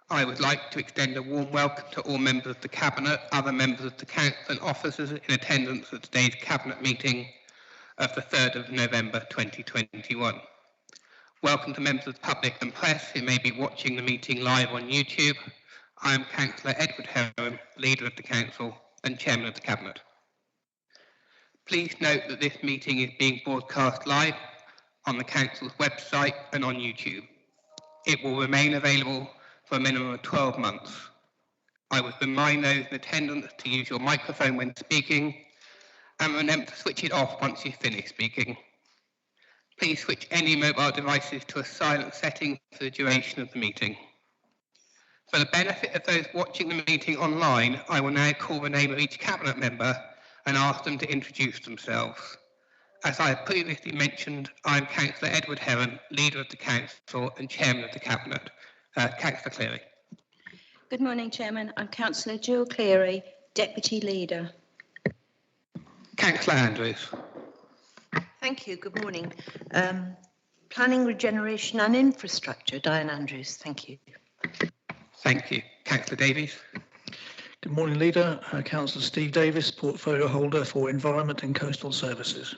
I would like to extend a warm welcome to all members of the Cabinet, other members of the Council and officers in attendance at today's Cabinet meeting of the 3rd of November 2021. Welcome to members of the public and press who may be watching the meeting live on YouTube. I am Councillor Edward Heron, Leader of the Council and Chairman of the Cabinet. Please note that this meeting is being broadcast live on the Council's website and on YouTube. It will remain available for a minimum of 12 months. I would remind those in attendance to use your microphone when speaking and remember to switch it off once you finish speaking. Please switch any mobile devices to a silent setting for the duration of the meeting. For the benefit of those watching the meeting online, I will now call the name of each Cabinet member and ask them to introduce themselves. As I have previously mentioned, I am Councillor Edward Heron, Leader of the Council and Chairman of the Cabinet. Councillor Cleary. Good morning, Chairman. I'm Councillor Jill Cleary, Deputy Leader. Councillor Andrews. Thank you. Good morning. Planning, Regeneration and Infrastructure, Diane Andrews. Thank you. Thank you. Councillor Davies. Good morning, Leader. Councillor Steve Davis, Portfolio Holder for Environment and Coastal Services.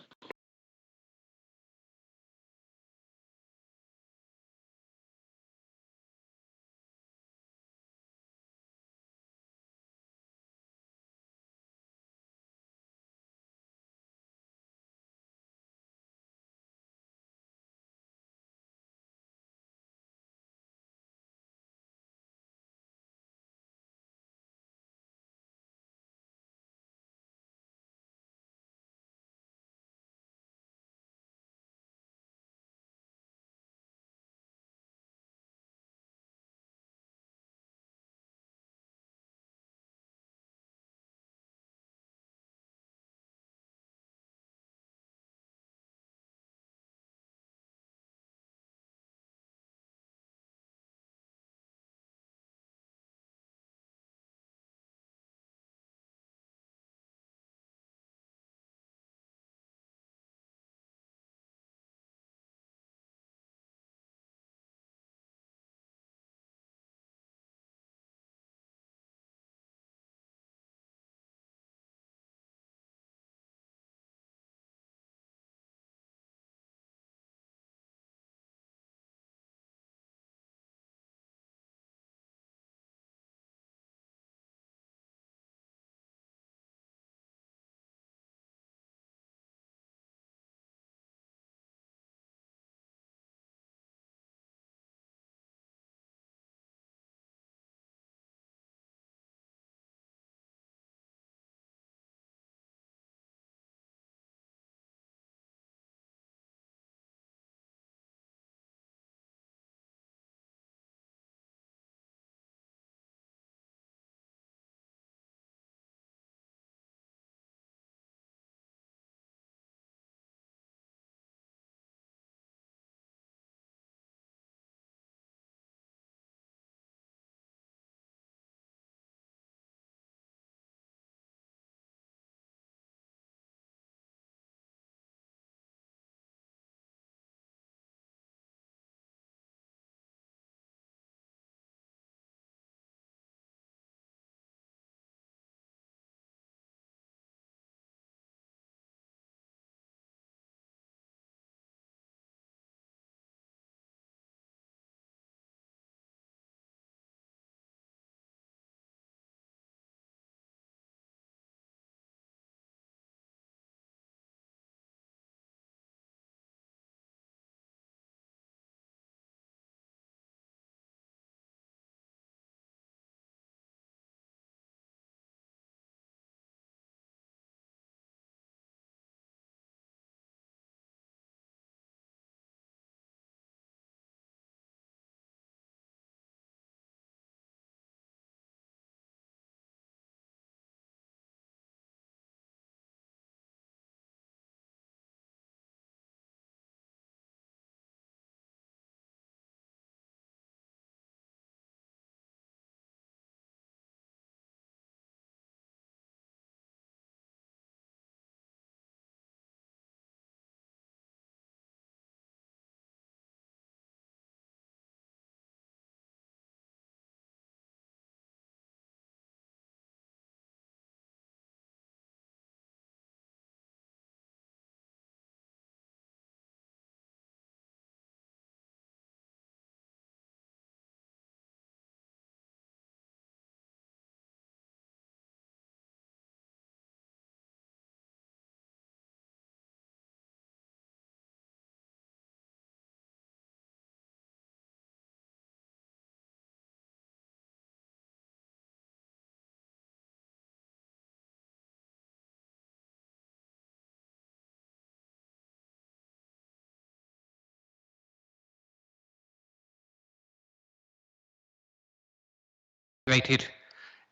reiterated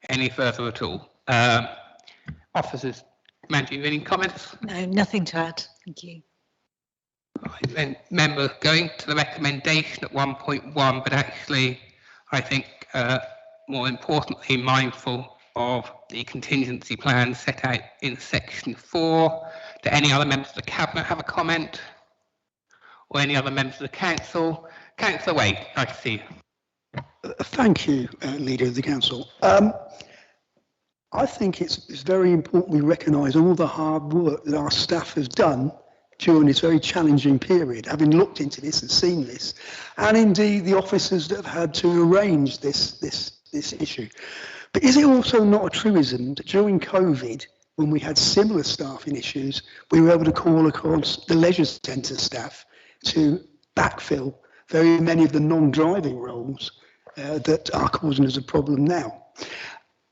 any further at all. Officers, Mandy, any comments? No, nothing to add. Thank you. Right, then, member going to the recommendation at 1.1, but actually, I think more importantly, mindful of the contingency plan set out in section 4. Do any other members of the Cabinet have a comment? Or any other members of the Council? Councillor Wade, nice to see you. Thank you, Leader of the Council. I think it's very important we recognise all the hard work that our staff has done during this very challenging period, having looked into this and seen this, and indeed the officers that have had to arrange this issue. But is it also not a truism that during COVID, when we had similar staffing issues, we were able to call across the leisure centre staff to backfill very many of the non-driving roles that are causing us a problem now?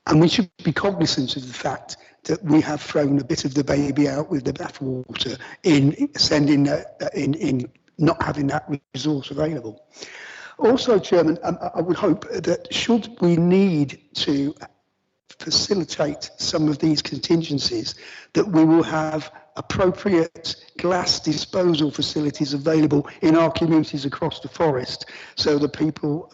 And we should be cognizant of the fact that we have thrown a bit of the baby out with the bathwater in sending in not having that resource available. Also, Chairman, I would hope that should we need to facilitate some of these contingencies, that we will have appropriate glass disposal facilities available in our communities across the forest, so the people,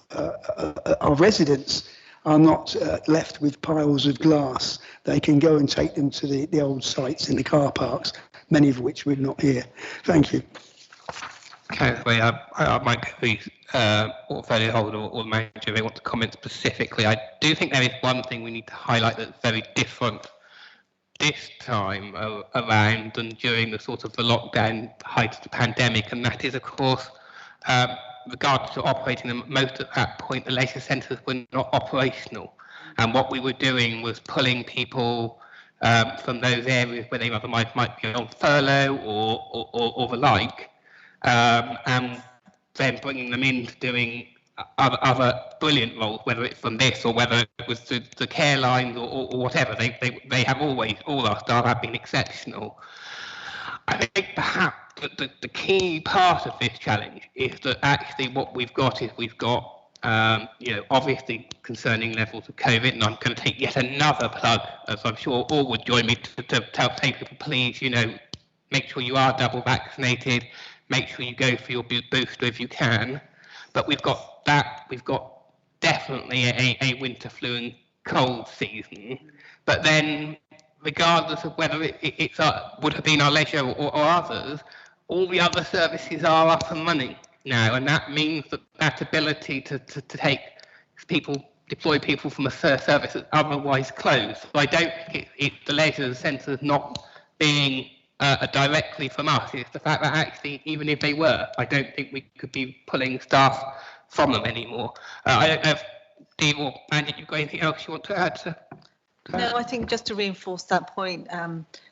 our residents, are not left with piles of glass. They can go and take them to the old sites in the car parks, many of which we're not here. Thank you. Councillor, I might get the portfolio holder or the manager if they want to comment specifically. I do think there is one thing we need to highlight that's very different this time around than during the sort of the lockdown height of the pandemic, and that is, of course, regardless to operating them, most at that point, the leisure centres were not operational. And what we were doing was pulling people from those areas where they otherwise might be on furlough or the like, and then bringing them into doing other brilliant roles, whether it's from this or whether it was the care lines or whatever. They have always, all our staff have been exceptional. I think perhaps the key part of this challenge is that actually what we've got is obviously concerning levels of COVID, and I'm going to take yet another plug, as I'm sure all would join me to tell people, please, make sure you are double vaccinated, make sure you go for your booster if you can. But we've got definitely a winter flu and cold season, but then regardless of whether it would have been our leisure or others, all the other services are up and running now, and that means that ability to take people, deploy people from a service that's otherwise closed. So I don't think it's the leisure centres not being directly from us. It's the fact that actually, even if they were, I don't think we could be pulling staff from them anymore. I don't know if Steve or Andy, you've got anything else you want to add to? No, I think just to reinforce that point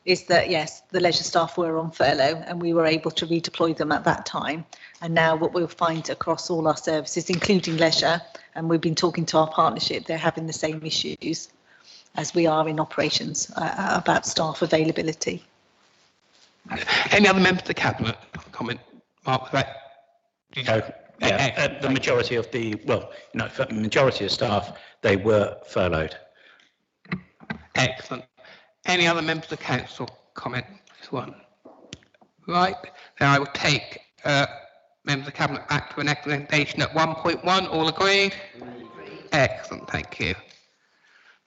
is that, yes, the leisure staff were on furlough and we were able to redeploy them at that time. And now what we'll find across all our services, including leisure, and we've been talking to our partnership, they're having the same issues as we are in operations about staff availability. Any other members of the Cabinet comment? Mark, right? The majority of majority of staff, they were furloughed. Excellent. Any other members of the Council comment? This one. Right. Then I will take members of the Cabinet back to an recommendation at 1.1. All agreed? Excellent. Thank you.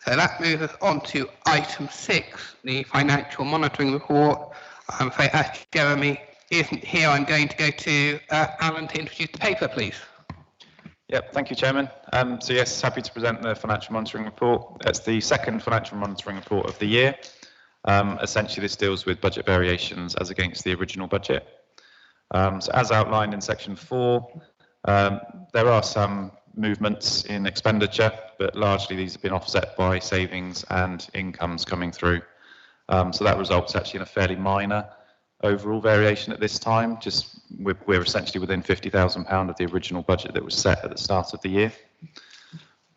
So that moves us on to item 6, the financial monitoring report. I'm afraid as Jeremy isn't here, I'm going to go to Alan to introduce the paper, please. Yep, thank you, Chairman. So yes, happy to present the financial monitoring report. It's the second financial monitoring report of the year. Essentially, this deals with budget variations as against the original budget. So as outlined in section 4, there are some movements in expenditure, but largely these have been offset by savings and incomes coming through. So that results actually in a fairly minor overall variation at this time. Just we're essentially within £50,000 of the original budget that was set at the start of the year.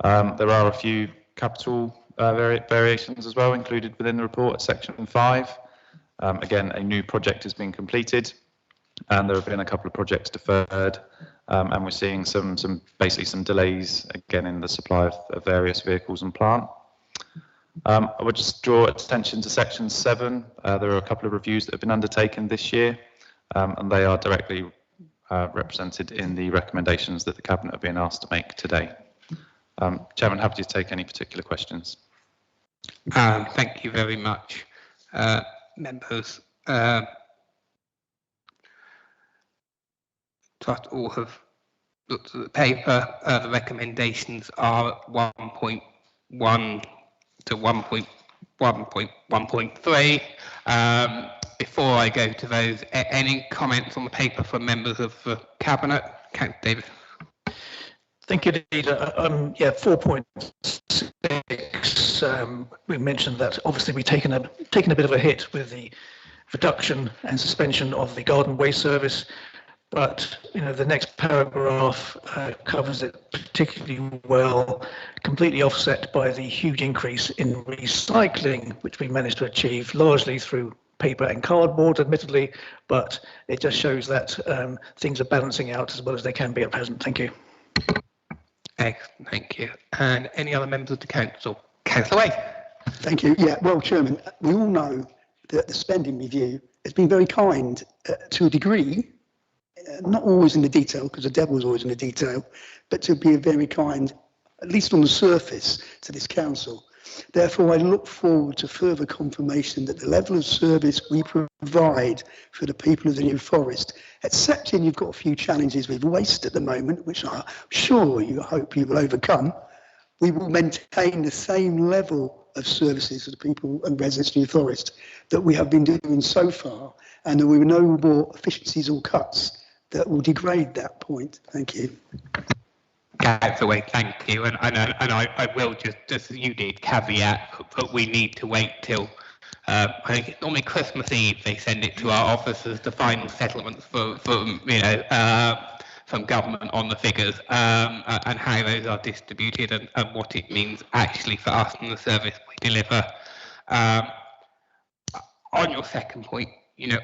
There are a few capital variations as well included within the report at section 5. Again, a new project has been completed, and there have been a couple of projects deferred and we're seeing basically some delays again in the supply of various vehicles and plant. I would just draw attention to section 7. There are a couple of reviews that have been undertaken this year, and they are directly represented in the recommendations that the Cabinet are being asked to make today. Chairman, happy to take any particular questions. Thank you very much, members. Trust all have looked at the paper. The recommendations are 1.1 to 1.1.3. Before I go to those, any comments on the paper from members of the Cabinet? Councillor Davis. Thank you, Leader. Yeah, 4.6. We mentioned that obviously we've taken a bit of a hit with the reduction and suspension of the garden waste service, but the next paragraph covers it particularly well, completely offset by the huge increase in recycling, which we managed to achieve largely through paper and cardboard, admittedly, but it just shows that things are balancing out as well as they can be at present. Thank you. Excellent, thank you. And any other members of the council? Councillor Wade. Thank you. Yeah, well, Chairman, we all know that the spending review has been very kind to a degree, not always in the detail, because the devil's always in the detail, but to be very kind, at least on the surface, to this council. Therefore, I look forward to further confirmation that the level of service we provide for the people of the New Forest, accepting you've got a few challenges with waste at the moment, which I'm sure you hope you will overcome, we will maintain the same level of services for the people and residents of New Forest that we have been doing so far, and there will be no more efficiencies or cuts that will degrade that point. Thank you. Councillor Wade, thank you. And I will just as you did, caveat that we need to wait till I think it's normally Christmas Eve they send it to our officers, the final settlements from government on the figures and how those are distributed and what it means actually for us and the service we deliver. On your second point,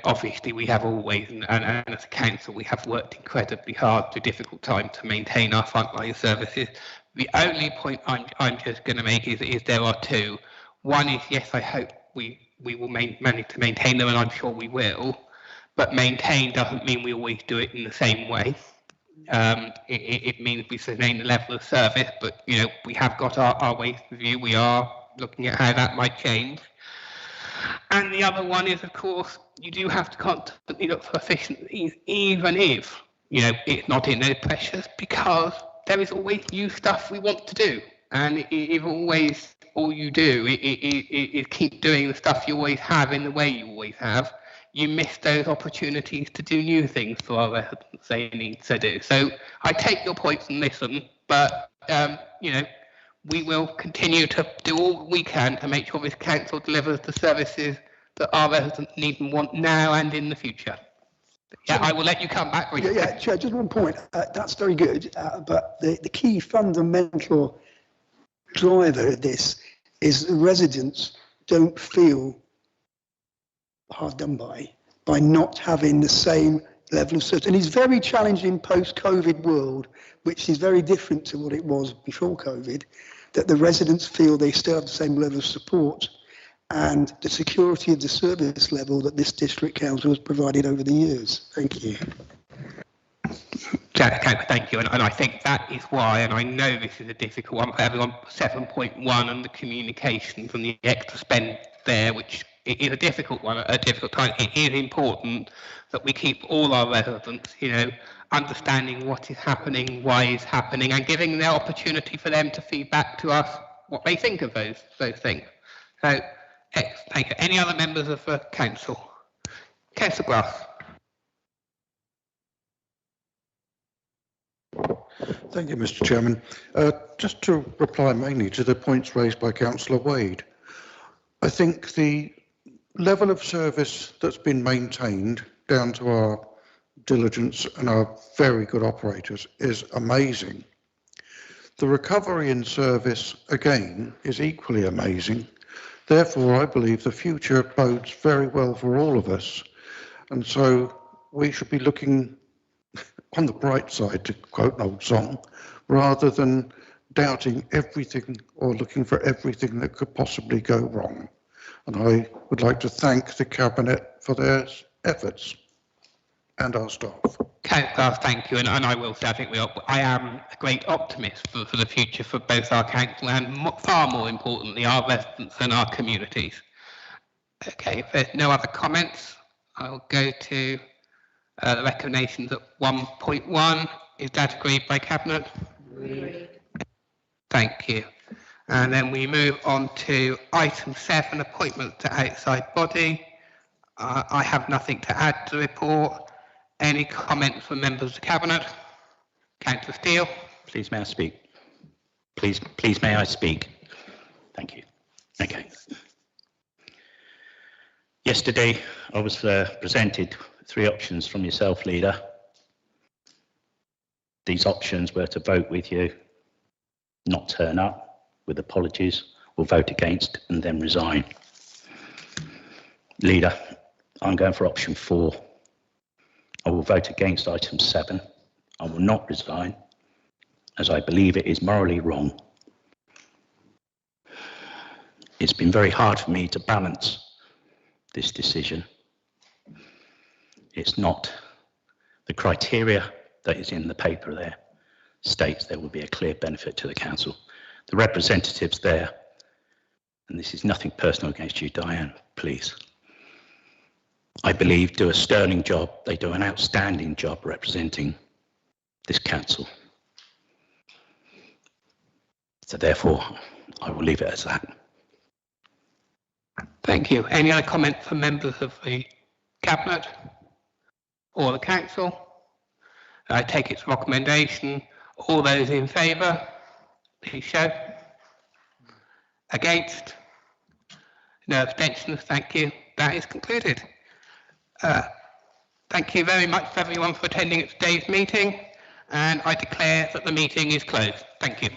obviously we have always, and as a council, we have worked incredibly hard through difficult times to maintain our frontline services. The only point I'm just going to make is there are two. One is, yes, I hope we will manage to maintain them, and I'm sure we will, but maintain doesn't mean we always do it in the same way. It means we sustain the level of service, but, we have got our waste review. We are looking at how that might change. And the other one is, of course, you do have to constantly look for efficiencies, even if, it's not in those pressures, because there is always new stuff we want to do. And if always all you do is keep doing the stuff you always have in the way you always have, you miss those opportunities to do new things for our residents they need to do. So I take your points and listen, but, we will continue to do all we can to make sure this council delivers the services that our residents need and want now and in the future. Yeah, I will let you come back. Yeah, Chair, just one point. That's very good, but the key fundamental driver of this is the residents don't feel hard done by not having the same level of service. And it's very challenging post-COVID world, which is very different to what it was before COVID, that the residents feel they still have the same level of support and the security of the service level that this district council has provided over the years. Thank you. Thank you, and I think that is why, and I know this is a difficult one for everyone, 7.1 and the communications and the extra spend there, which is a difficult one at a difficult time. It is important that we keep all our residents, understanding what is happening, why it's happening, and giving the opportunity for them to feed back to us what they think of those things. So, thank you. Any other members of the council? Councillor Grass. Thank you, Mr. Chairman. Just to reply mainly to the points raised by Councillor Wade, I think the level of service that's been maintained down to our diligence and our very good operators is amazing. The recovery in service, again, is equally amazing. Therefore, I believe the future bodes very well for all of us. And so we should be looking on the bright side, to quote an old song, rather than doubting everything or looking for everything that could possibly go wrong. And I would like to thank the Cabinet for their efforts and our staff. Councillor, thank you, and I will say I am a great optimist for the future for both our council and far more importantly our residents and our communities. Okay, if there's no other comments, I'll go to the recommendations at 1.1. Is that agreed by Cabinet? Agreed. Thank you. And then we move on to item 7, appointment to outside body. I have nothing to add to the report. Any comments from members of the Cabinet? Councillor Steele. Please may I speak? Please may I speak? Thank you. Okay. Yesterday I was presented 3 options from yourself, Leader. These options were to vote with you, not turn up with apologies, or vote against and then resign. Leader, I'm going for option 4. I will vote against item 7. I will not resign, as I believe it is morally wrong. It's been very hard for me to balance this decision. It's not the criteria that is in the paper there states there will be a clear benefit to the council. The representatives there, and this is nothing personal against you, Diane, please, I believe do a sterling job. They do an outstanding job representing this council. So therefore, I will leave it as that. Thank you. Any other comments from members of the Cabinet or the Council? I take its recommendation. All those in favour, please show. Against? No abstentions. Thank you. That is concluded. Thank you very much everyone for attending today's meeting, and I declare that the meeting is closed. Thank you.